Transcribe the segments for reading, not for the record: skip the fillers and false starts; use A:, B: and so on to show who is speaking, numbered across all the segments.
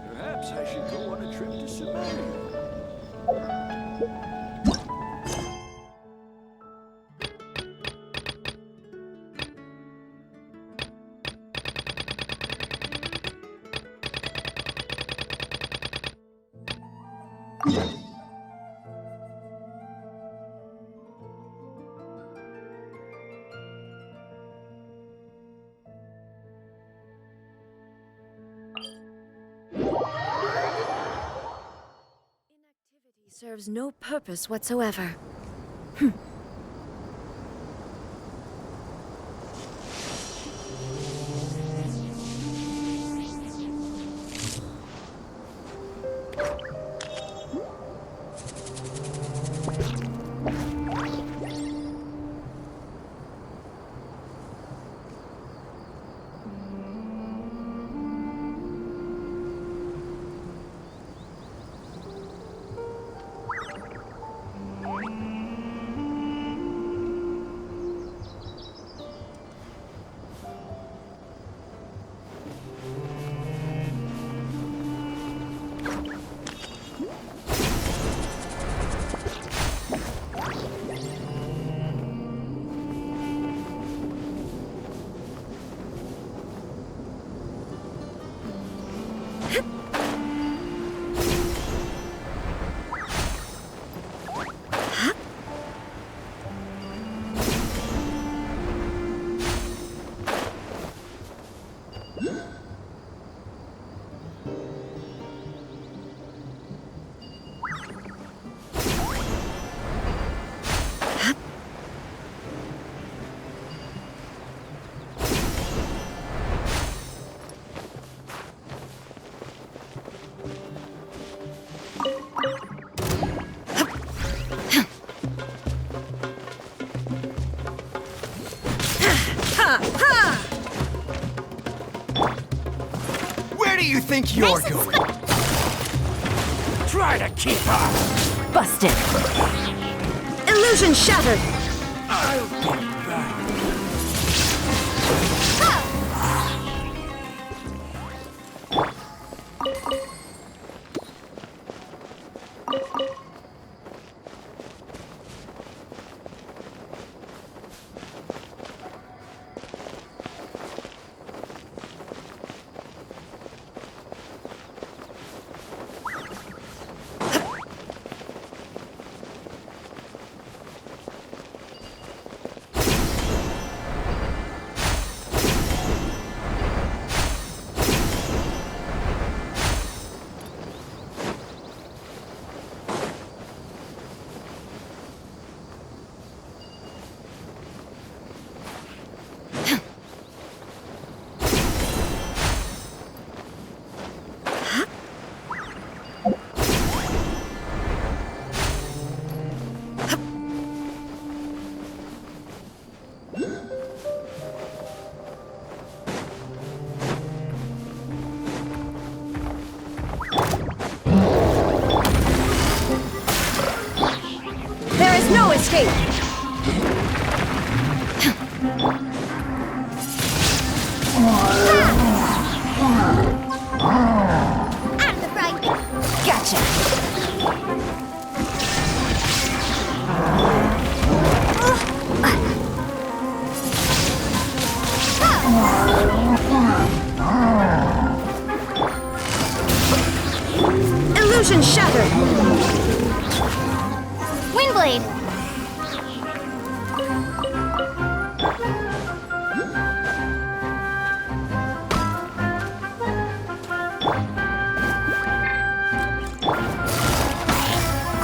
A: Perhaps I should go on a trip to Samaria.
B: Inactivity serves no purpose whatsoever.
A: Where do you think you're going? Try to keep up!
B: Busted! Illusion shattered!
A: I'll get back.
B: No escape! Out of the frying pan! Gotcha! Illusion shattered! Windblade!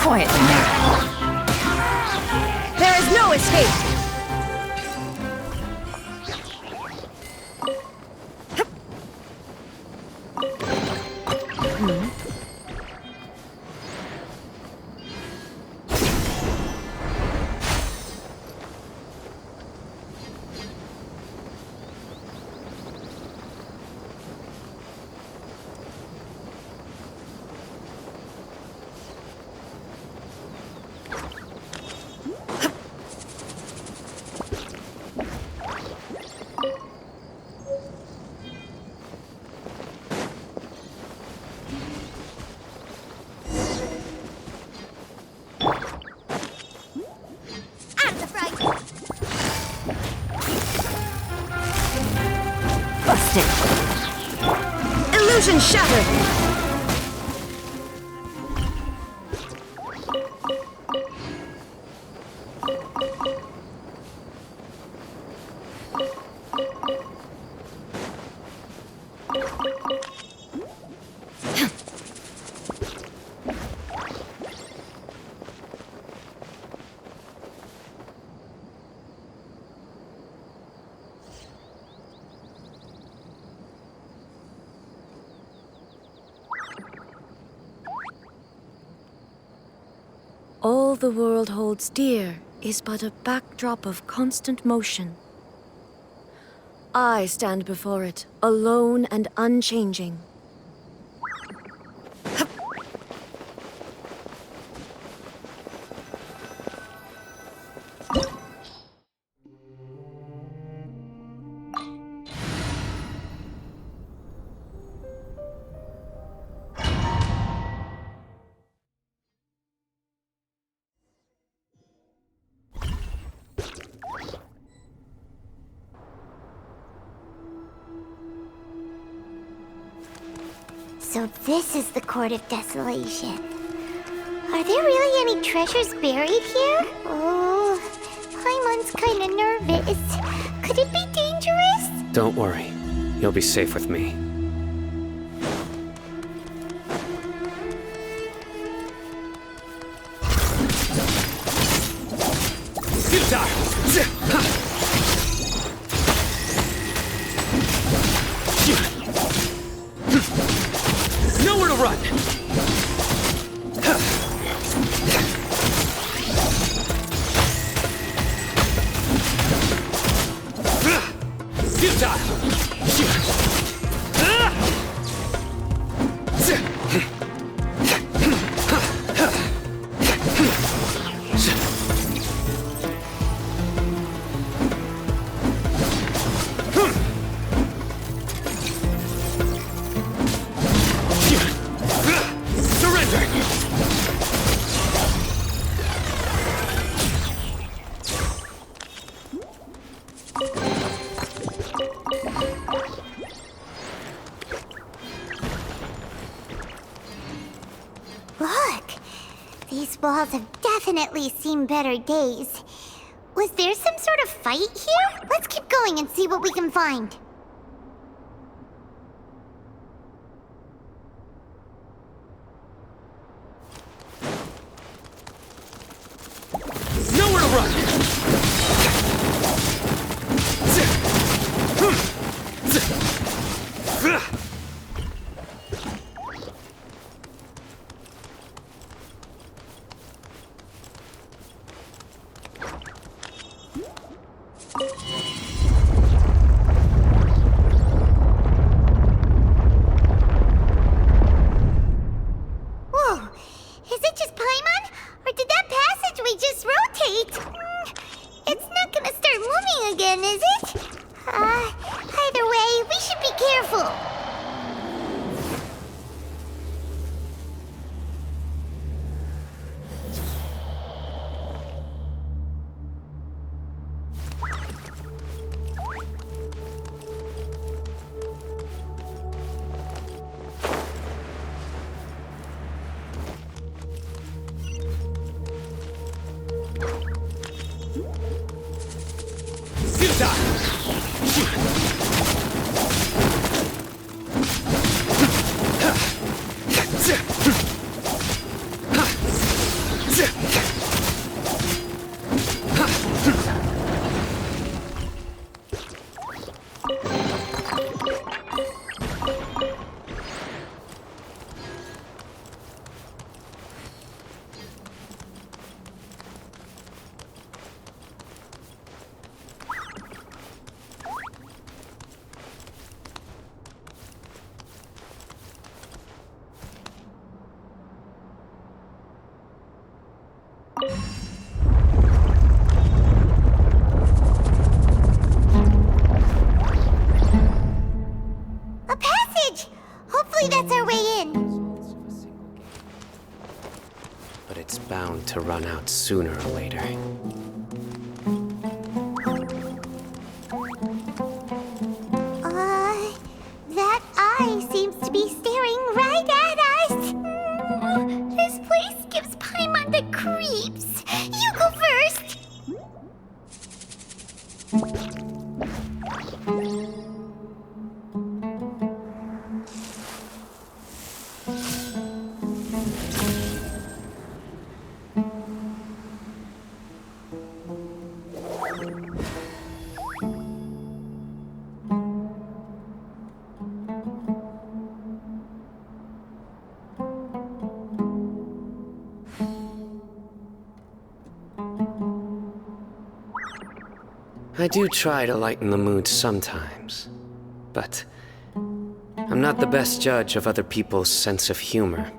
B: Quietly now. There is no escape! Illusion shattered! All the world holds dear is but a backdrop of constant motion. I stand before it, alone and unchanging.
C: So this is the Court of Desolation. Are there really any treasures buried here? Oh, Paimon's kinda nervous. Could it be dangerous?
D: Don't worry. You'll be safe with me.
A: Nowhere to run!
C: Look! These walls have definitely seen better days. Was there some sort of fight here? Let's keep going and see what we can find.
A: Nowhere to run!
C: Whoa! Is it just Paimon? Or did that passageway just rotate? It's not gonna start moving again, is it? Either way, we should be careful. A passage! Hopefully that's our way in.
D: But it's bound to run out sooner or later.
C: That eye seems to be
D: I do try to lighten the mood sometimes, but I'm not the best judge of other people's sense of humor.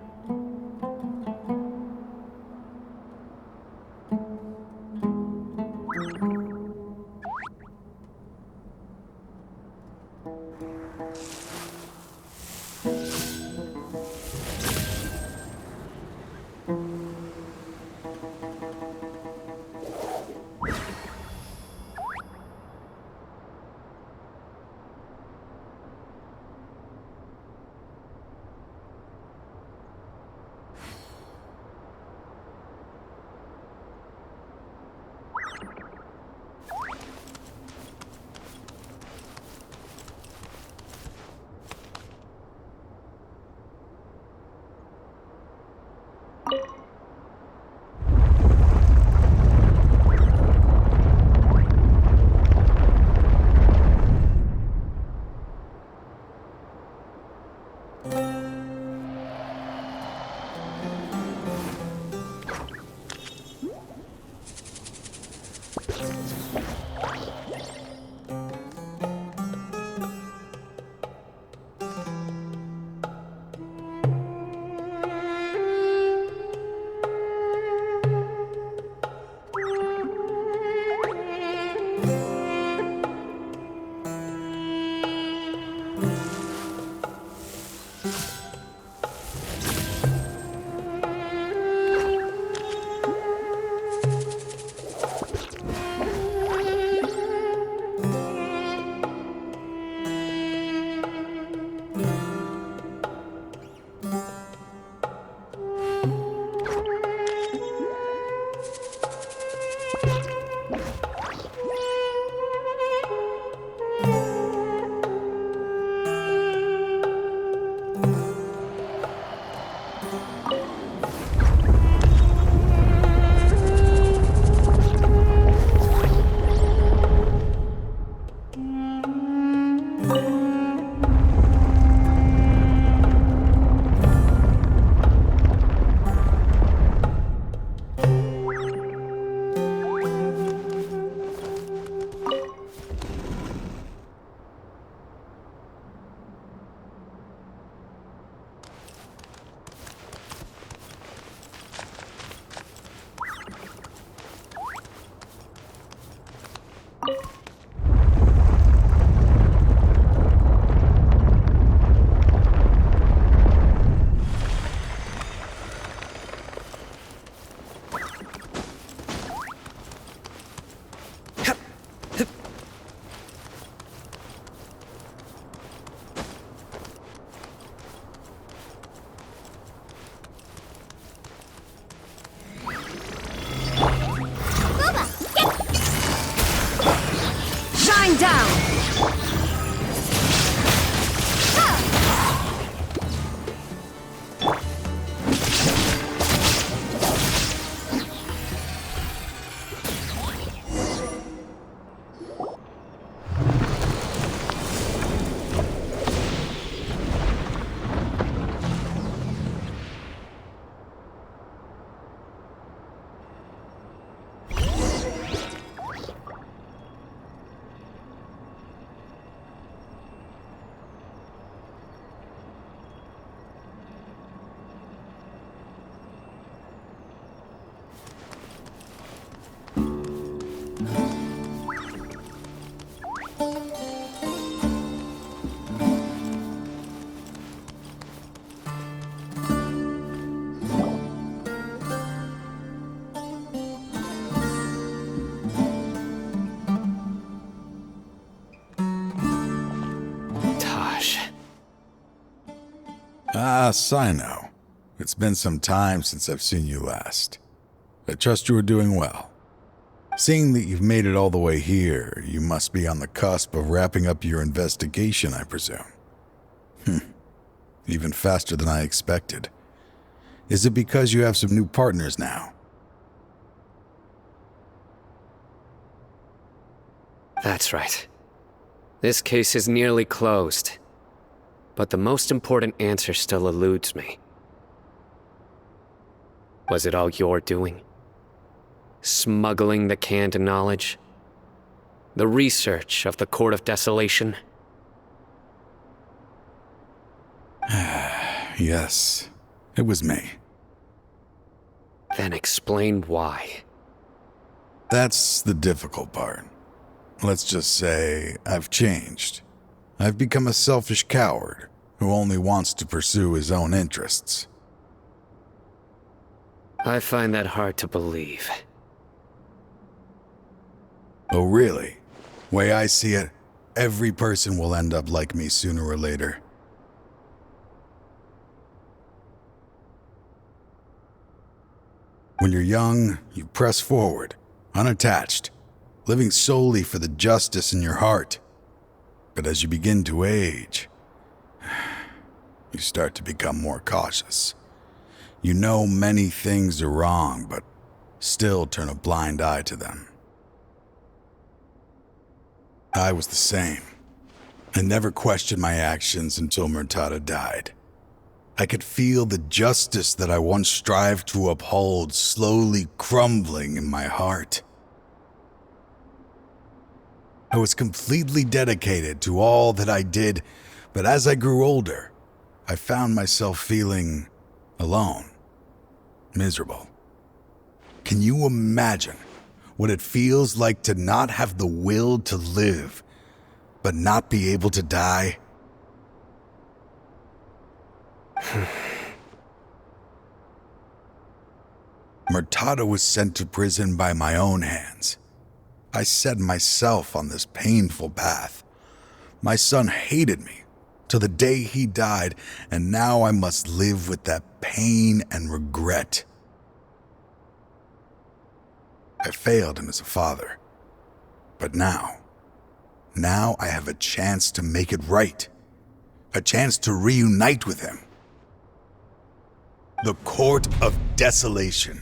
B: Shine down!
E: Ah, Sino. It's been some time since I've seen you last. I trust you are doing well. Seeing that you've made it all the way here, you must be on the cusp of wrapping up your investigation, I presume. Even faster than I expected. Is it because you have some new partners now?
D: That's right. This case is nearly closed. But the most important answer still eludes me. Was it all your doing? Smuggling the canned knowledge? The research of the Court of Desolation?
E: Yes, it was me.
D: Then explain why.
E: That's the difficult part. Let's just say I've changed. I've become a selfish coward who only wants to pursue his own interests.
D: I find that hard to believe.
E: Oh, really? Way I see it, every person will end up like me sooner or later. When you're young, you press forward, unattached, living solely for the justice in your heart. But as you begin to age, you start to become more cautious. You know many things are wrong, but still turn a blind eye to them. I was the same. I never questioned my actions until Murtada died. I could feel the justice that I once strived to uphold slowly crumbling in my heart. I was completely dedicated to all that I did, but as I grew older, I found myself feeling alone, miserable. Can you imagine what it feels like to not have the will to live, but not be able to die? Murtada was sent to prison by my own hands. I set myself on this painful path. My son hated me till the day he died, and now I must live with that pain and regret. I failed him as a father. But now I have a chance to make it right. A chance to reunite with him. The Court of Desolation.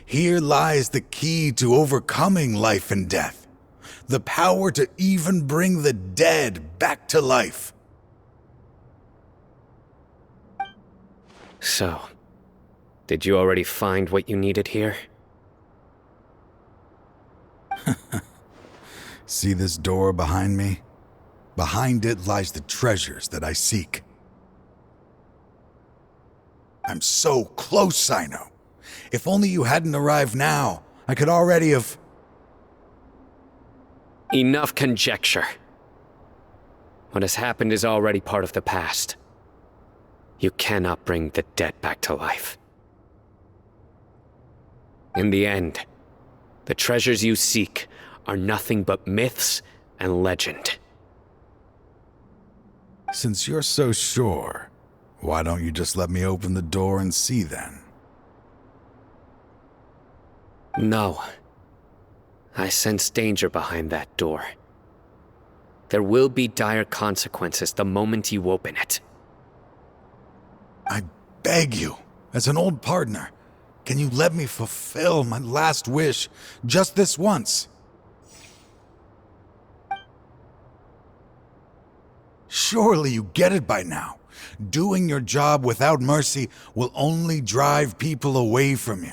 E: Here lies the key to overcoming life and death. The power to even bring the dead back to life.
D: So, did you already find what you needed here?
E: See this door behind me? Behind it lies the treasures that I seek. I'm so close, Sino. If only you hadn't arrived now, I could already have...
D: Enough conjecture. What has happened is already part of the past. You cannot bring the dead back to life. In the end, the treasures you seek are nothing but myths and legend.
E: Since you're so sure, why don't you just let me open the door and see then?
D: No. I sense danger behind that door. There will be dire consequences the moment you open it.
E: I beg you, as an old partner, can you let me fulfill my last wish just this once? Surely you get it by now. Doing your job without mercy will only drive people away from you.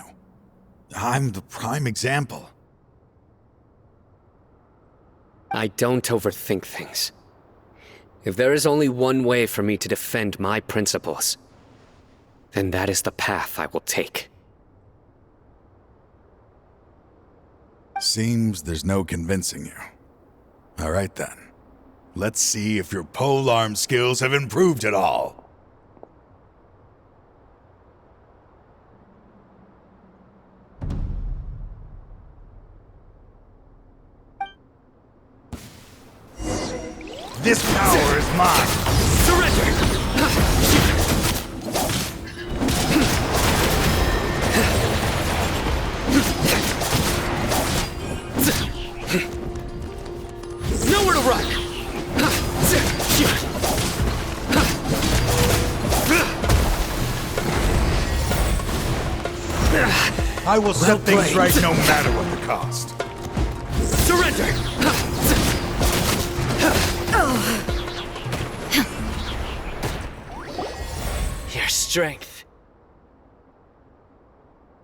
E: I'm the prime example.
D: I don't overthink things. If there is only one way for me to defend my principles, then that is the path I will take.
E: Seems there's no convincing you. All right then. Let's see if your polearm skills have improved at all. This power is mine!
D: Surrender! Nowhere to run!
E: I will set things right no matter what the cost.
D: Surrender! Your strength.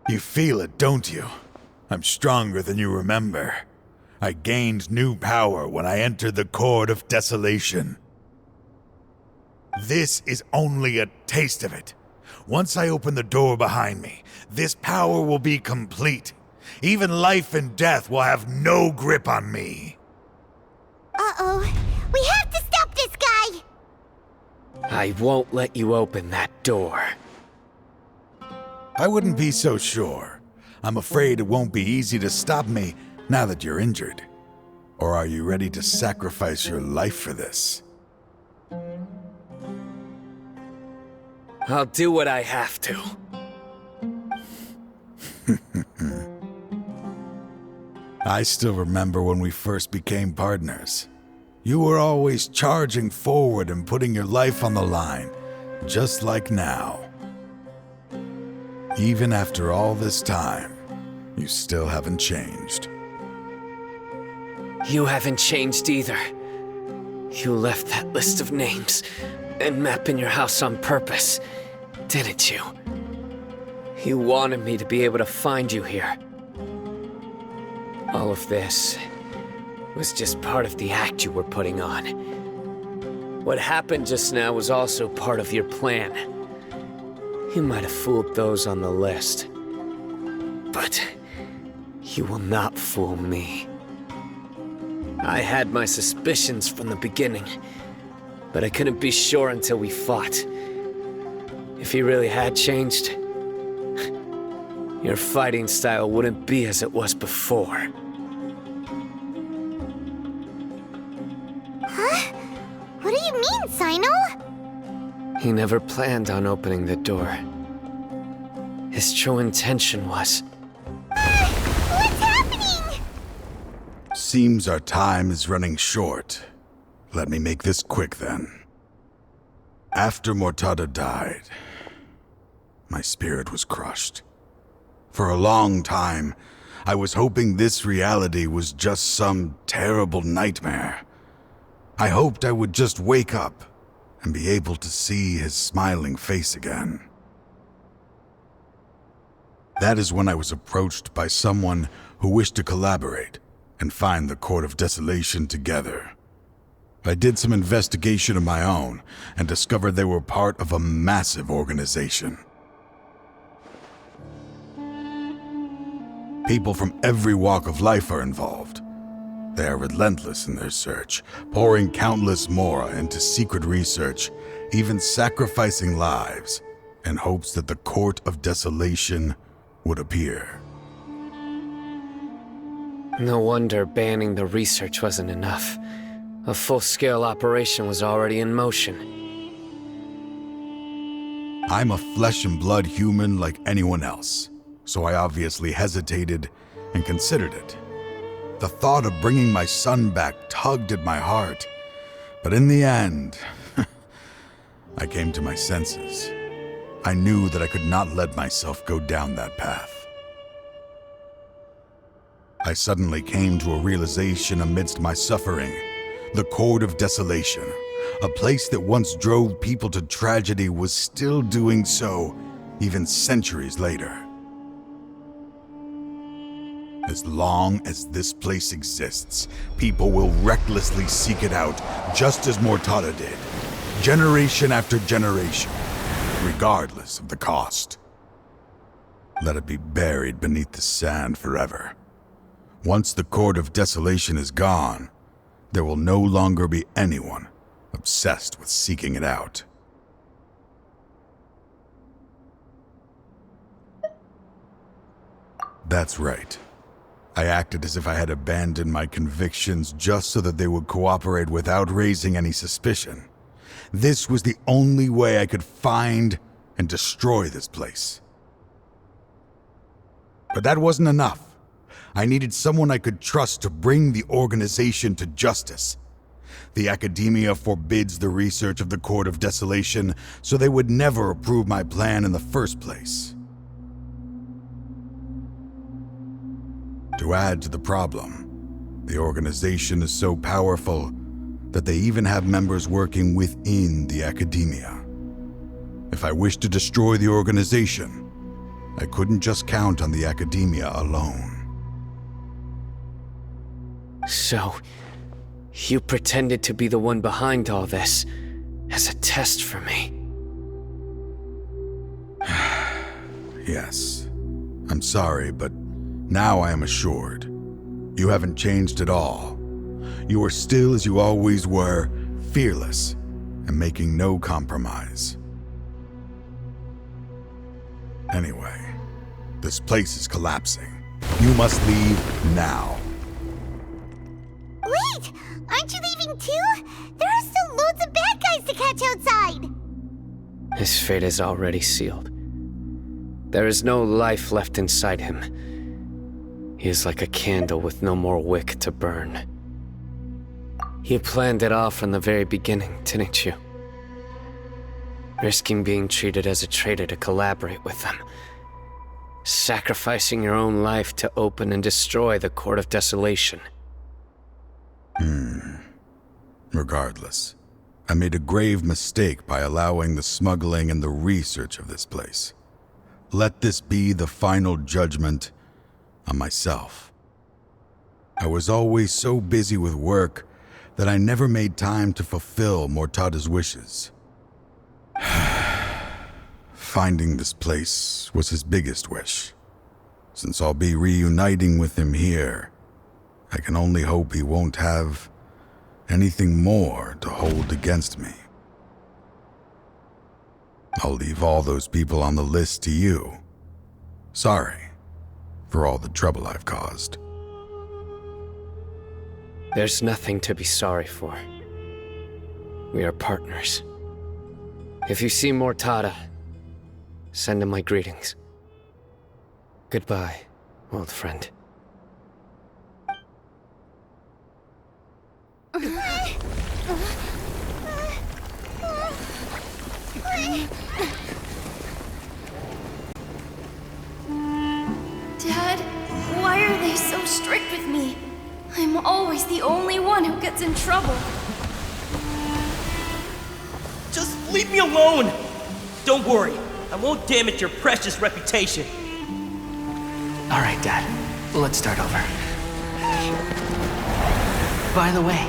E: You feel it, don't you? I'm stronger than you remember. I gained new power when I entered the Court of Desolation. This is only a taste of it. Once I open the door behind me, this power will be complete. Even life and death will have no grip on me.
C: Uh-oh. We have to stop this guy!
D: I won't let you open that door.
E: I wouldn't be so sure. I'm afraid it won't be easy to stop me now that you're injured. Or are you ready to sacrifice your life for this?
D: I'll do what I have to.
E: I still remember when we first became partners. You were always charging forward and putting your life on the line, just like now. Even after all this time, you still haven't changed.
D: You haven't changed either. You left that list of names and map in your house on purpose, didn't you? You wanted me to be able to find you here. All of this was just part of the act you were putting on. What happened just now was also part of your plan. You might have fooled those on the list, but you will not fool me. I had my suspicions from the beginning, but I couldn't be sure until we fought. If he really had changed, your fighting style wouldn't be as it was before.
C: Huh? What do you mean, Sino?
D: He never planned on opening the door. His true intention was...
C: What's happening?
E: Seems our time is running short. Let me make this quick then. After Mortada died, my spirit was crushed. For a long time, I was hoping this reality was just some terrible nightmare. I hoped I would just wake up and be able to see his smiling face again. That is when I was approached by someone who wished to collaborate and find the Court of Desolation together. I did some investigation of my own and discovered they were part of a massive organization. People from every walk of life are involved. They are relentless in their search, pouring countless mora into secret research, even sacrificing lives in hopes that the Court of Desolation would appear.
D: No wonder banning the research wasn't enough. A full-scale operation was already in motion.
E: I'm a flesh and blood human like anyone else, so I obviously hesitated and considered it. The thought of bringing my son back tugged at my heart, but in the end, I came to my senses. I knew that I could not let myself go down that path. I suddenly came to a realization amidst my suffering. The Court of Desolation, a place that once drove people to tragedy, was still doing so, even centuries later. As long as this place exists, people will recklessly seek it out, just as Mortada did, generation after generation, regardless of the cost. Let it be buried beneath the sand forever. Once the Court of Desolation is gone, there will no longer be anyone obsessed with seeking it out. That's right. I acted as if I had abandoned my convictions just so that they would cooperate without raising any suspicion. This was the only way I could find and destroy this place. But that wasn't enough. I needed someone I could trust to bring the organization to justice. The Academia forbids the research of the Court of Desolation, so they would never approve my plan in the first place. To add to the problem, the organization is so powerful that they even have members working within the Academia. If I wished to destroy the organization, I couldn't just count on the Academia alone.
D: So, you pretended to be the one behind all this, as a test for me.
E: Yes. I'm sorry, but now I am assured. You haven't changed at all. You are still as you always were, fearless, and making no compromise. Anyway, this place is collapsing. You must leave now.
C: Wait! Aren't you leaving too? There are still loads of bad guys to catch outside!
D: His fate is already sealed. There is no life left inside him. He is like a candle with no more wick to burn. You planned it all from the very beginning, didn't you? Risking being treated as a traitor to collaborate with them. Sacrificing your own life to open and destroy the Court of Desolation.
E: Regardless, I made a grave mistake by allowing the smuggling and the research of this place. Let this be the final judgment on myself. I was always so busy with work that I never made time to fulfill Mortada's wishes. Finding this place was his biggest wish. Since I'll be reuniting with him here, I can only hope he won't have anything more to hold against me. I'll leave all those people on the list to you. Sorry for all the trouble I've caused.
D: There's nothing to be sorry for. We are partners. If you see Mortada, send him my greetings. Goodbye, old friend.
F: Dad, why are they so strict with me? I'm always the only one who gets in trouble.
G: Just leave me alone! Don't worry, I won't damage your precious reputation.
H: All right, Dad. Let's start over. By the way,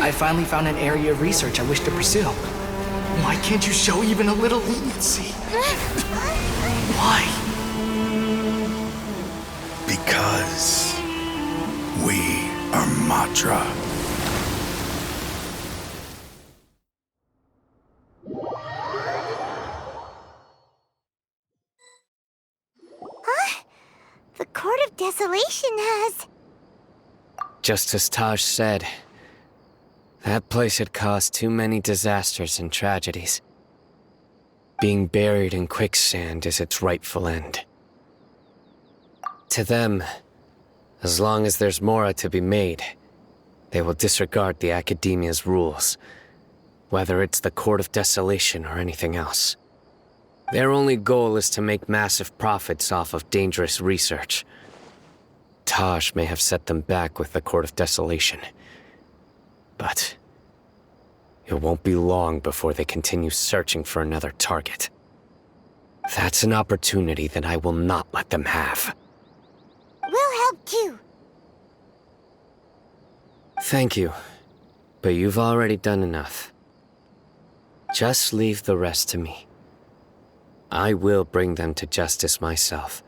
H: I finally found an area of research I wish to pursue. Why can't you show even a little leniency? Why?
E: Because we are Matra.
C: The Court of Desolation has...
D: Just as Taj said, that place had caused too many disasters and tragedies. Being buried in quicksand is its rightful end. To them, as long as there's more to be made, they will disregard the Academia's rules, whether it's the Court of Desolation or anything else. Their only goal is to make massive profits off of dangerous research. Taj may have set them back with the Court of Desolation, but it won't be long before they continue searching for another target. That's an opportunity that I will not let them have.
C: We'll help too.
D: Thank you, but you've already done enough. Just leave the rest to me. I will bring them to justice myself.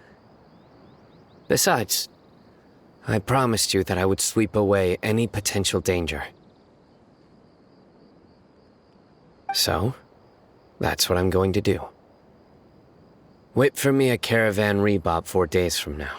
D: Besides, I promised you that I would sweep away any potential danger. So, that's what I'm going to do. Wait for me at Caravan Rebop 4 days from now.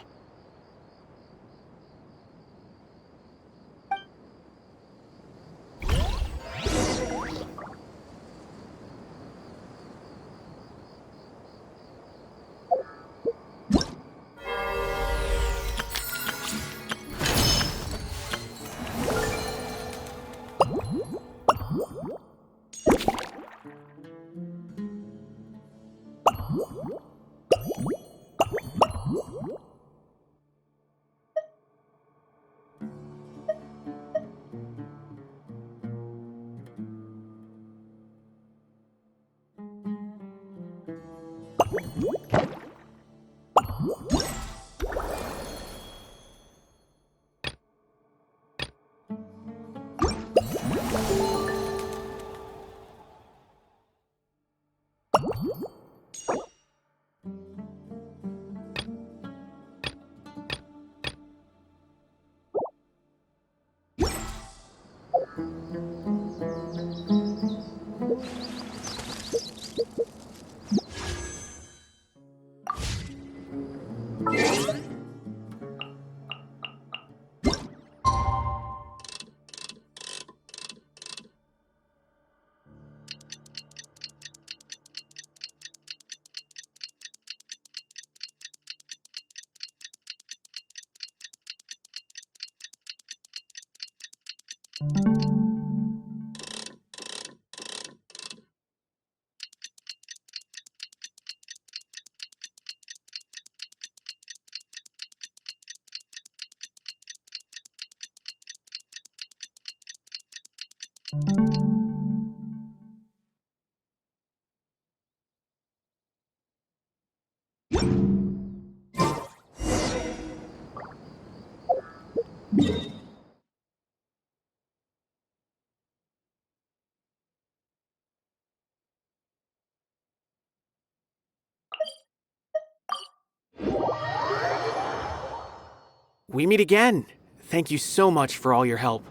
I: We meet again. Thank you so much for all your help.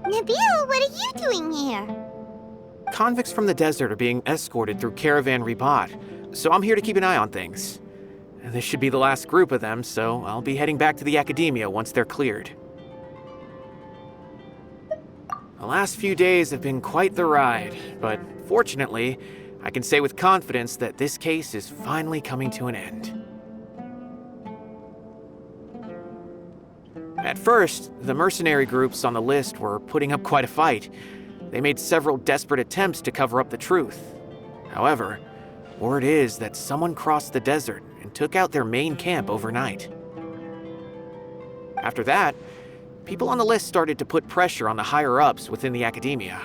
C: Nabil, what are you doing here?
I: Convicts from the desert are being escorted through Caravan Ribat, so I'm here to keep an eye on things. This should be the last group of them, so I'll be heading back to the Academia once they're cleared. The last few days have been quite the ride, but fortunately, I can say with confidence that this case is finally coming to an end. At first, the mercenary groups on the list were putting up quite a fight. They made several desperate attempts to cover up the truth. However, word is that someone crossed the desert and took out their main camp overnight. After that, people on the list started to put pressure on the higher-ups within the Academia.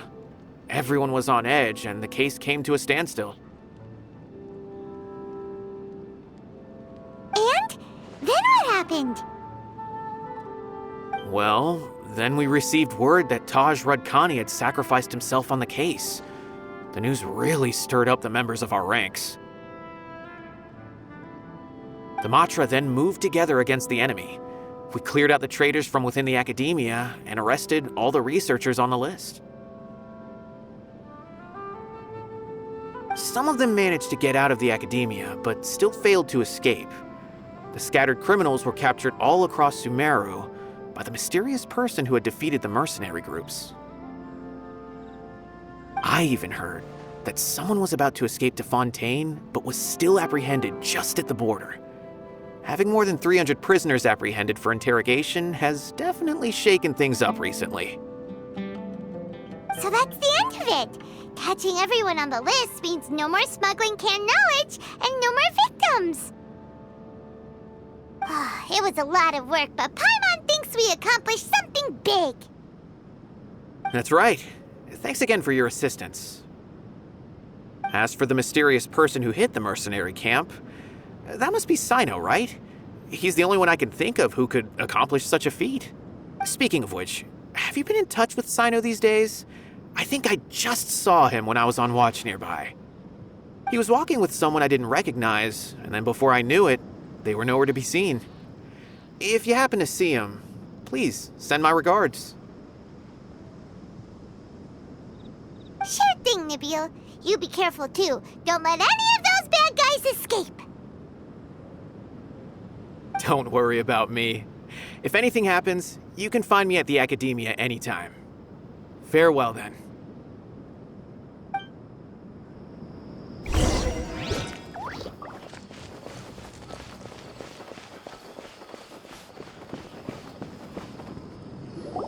I: Everyone was on edge, and the case came to a standstill.
C: And? Then what happened?
I: Well, then we received word that Taj Rudkani had sacrificed himself on the case. The news really stirred up the members of our ranks. The Matra then moved together against the enemy. We cleared out the traitors from within the Academia and arrested all the researchers on the list. Some of them managed to get out of the Academia, but still failed to escape. The scattered criminals were captured all across Sumeru by the mysterious person who had defeated the mercenary groups. I even heard that someone was about to escape to Fontaine, but was still apprehended just at the border. Having more than 300 prisoners apprehended for interrogation has definitely shaken things up recently.
C: So that's the end of it. Catching everyone on the list means no more smuggling canned knowledge and no more victims. It was a lot of work, but Paimon thinks we accomplished something big.
I: That's right. Thanks again for your assistance. As for the mysterious person who hit the mercenary camp, that must be Sino, right? He's the only one I can think of who could accomplish such a feat. Speaking of which, have you been in touch with Sino these days? I think I just saw him when I was on watch nearby. He was walking with someone I didn't recognize, and then before I knew it, they were nowhere to be seen. If you happen to see him, please send my regards.
C: Sure thing, Nabil. You be careful too. Don't let any of those bad guys escape.
I: Don't worry about me. If anything happens, you can find me at the Academia anytime. Farewell then.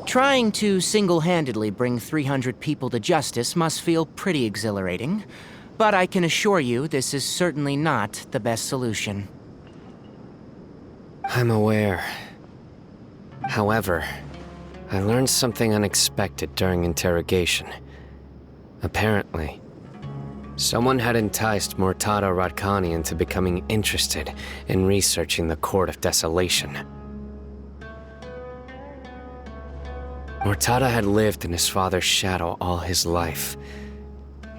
J: Trying to single-handedly bring 300 people to justice must feel pretty exhilarating, but I can assure you this is certainly not the best solution.
D: I'm aware. However, I learned something unexpected during interrogation. Apparently, someone had enticed Murtada Radkani into becoming interested in researching the Court of Desolation. Murtada had lived in his father's shadow all his life.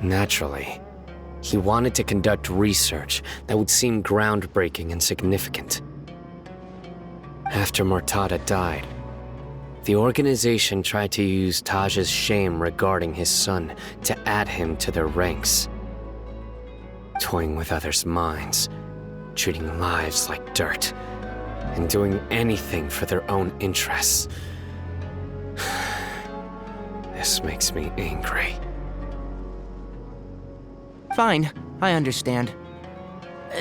D: Naturally, he wanted to conduct research that would seem groundbreaking and significant. After Murtada died, the organization tried to use Taj's shame regarding his son to add him to their ranks. Toying with others' minds, treating lives like dirt, and doing anything for their own interests. This makes me angry.
J: Fine, I understand.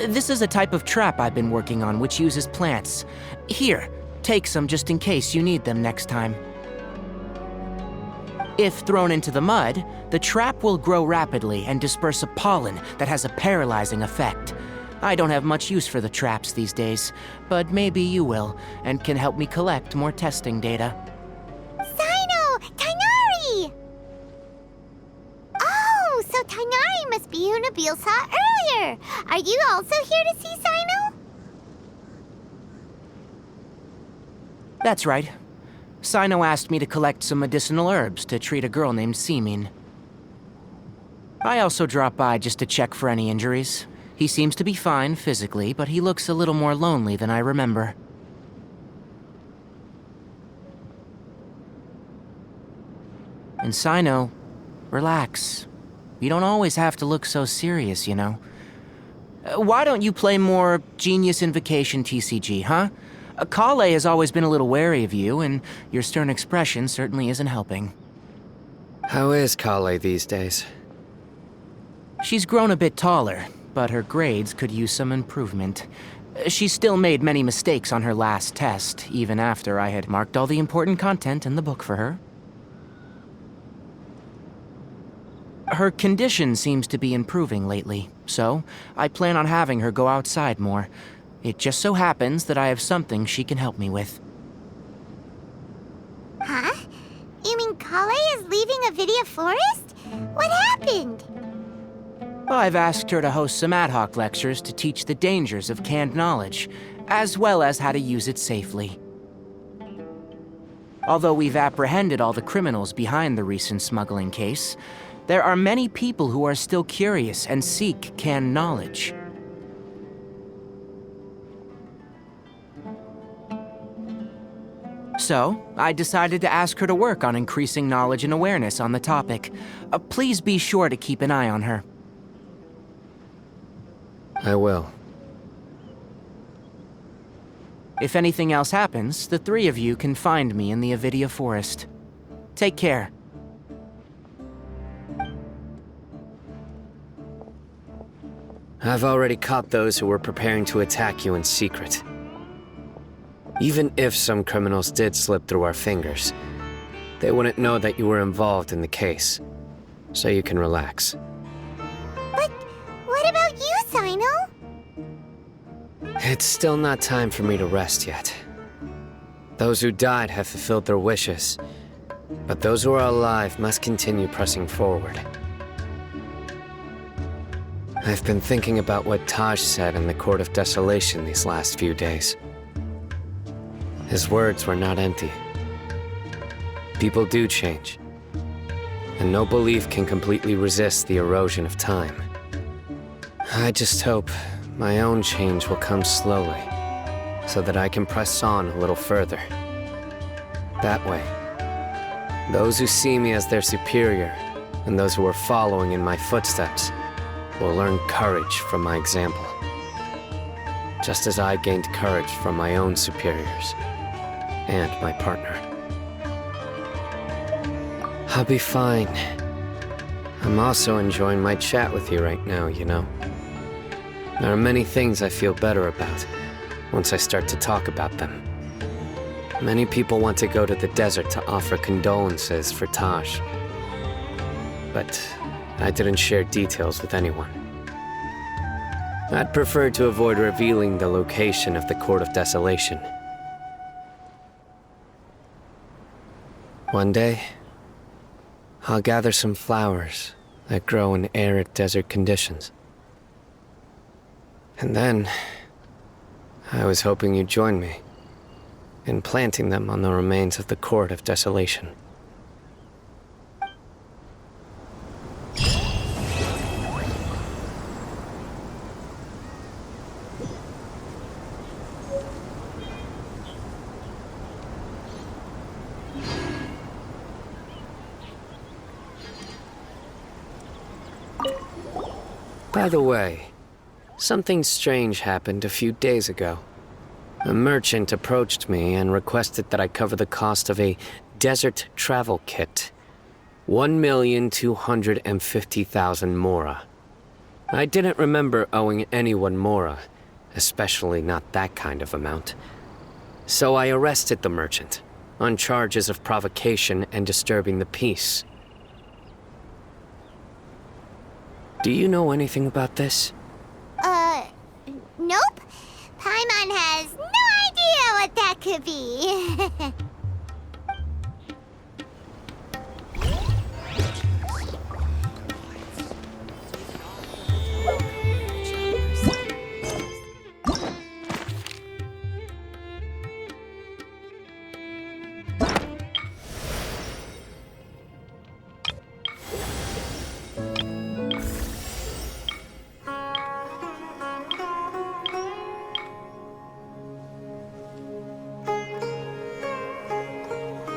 J: This is a type of trap I've been working on which uses plants. Here, take some just in case you need them next time. If thrown into the mud, the trap will grow rapidly and disperse a pollen that has a paralyzing effect. I don't have much use for the traps these days, but maybe you will, and can help me collect more testing data.
C: Sino! Tainari! Oh, so Tainari must be who Nabil saw earlier. Are you also here to see Sino?
J: That's right. Sino asked me to collect some medicinal herbs to treat a girl named Simin. I also dropped by just to check for any injuries. He seems to be fine physically, but he looks a little more lonely than I remember. And Sino, relax. You don't always have to look so serious, you know. Why don't you play more Genius Invocation TCG, huh? Kale has always been a little wary of you, and your stern expression certainly isn't helping.
D: How is Kale these days?
J: She's grown a bit taller, but her grades could use some improvement. She still made many mistakes on her last test, even after I had marked all the important content in the book for her. Her condition seems to be improving lately, so I plan on having her go outside more. It just so happens that I have something she can help me with.
C: Huh? You mean Kale is leaving Avidia Forest? What happened?
J: I've asked her to host some ad hoc lectures to teach the dangers of canned knowledge, as well as how to use it safely. Although we've apprehended all the criminals behind the recent smuggling case, there are many people who are still curious and seek canned knowledge. So, I decided to ask her to work on increasing knowledge and awareness on the topic. Please be sure to keep an eye on her.
D: I will.
J: If anything else happens, the three of you can find me in the Avidia Forest. Take care.
D: I've already caught those who were preparing to attack you in secret. Even if some criminals did slip through our fingers, they wouldn't know that you were involved in the case. So you can relax.
C: But what about you, Sino?
D: It's still not time for me to rest yet. Those who died have fulfilled their wishes, but those who are alive must continue pressing forward. I've been thinking about what Taj said in the Court of Desolation these last few days. His words were not empty. People do change, and no belief can completely resist the erosion of time. I just hope my own change will come slowly, so that I can press on a little further. That way, those who see me as their superior, and those who are following in my footsteps, will learn courage from my example. Just as I gained courage from my own superiors, and my partner. I'll be fine. I'm also enjoying my chat with you right now, you know. There are many things I feel better about once I start to talk about them. Many people want to go to the desert to offer condolences for Taj. But I didn't share details with anyone. I'd prefer to avoid revealing the location of the Court of Desolation. One day, I'll gather some flowers that grow in arid desert conditions. And then, I was hoping you'd join me in planting them on the remains of the Court of Desolation. By the way, something strange happened a few days ago. A merchant approached me and requested that I cover the cost of a desert travel kit. 1,250,000 mora. I didn't remember owing anyone mora, especially not that kind of amount. So I arrested the merchant on charges of provocation and disturbing the peace. Do you know anything about this?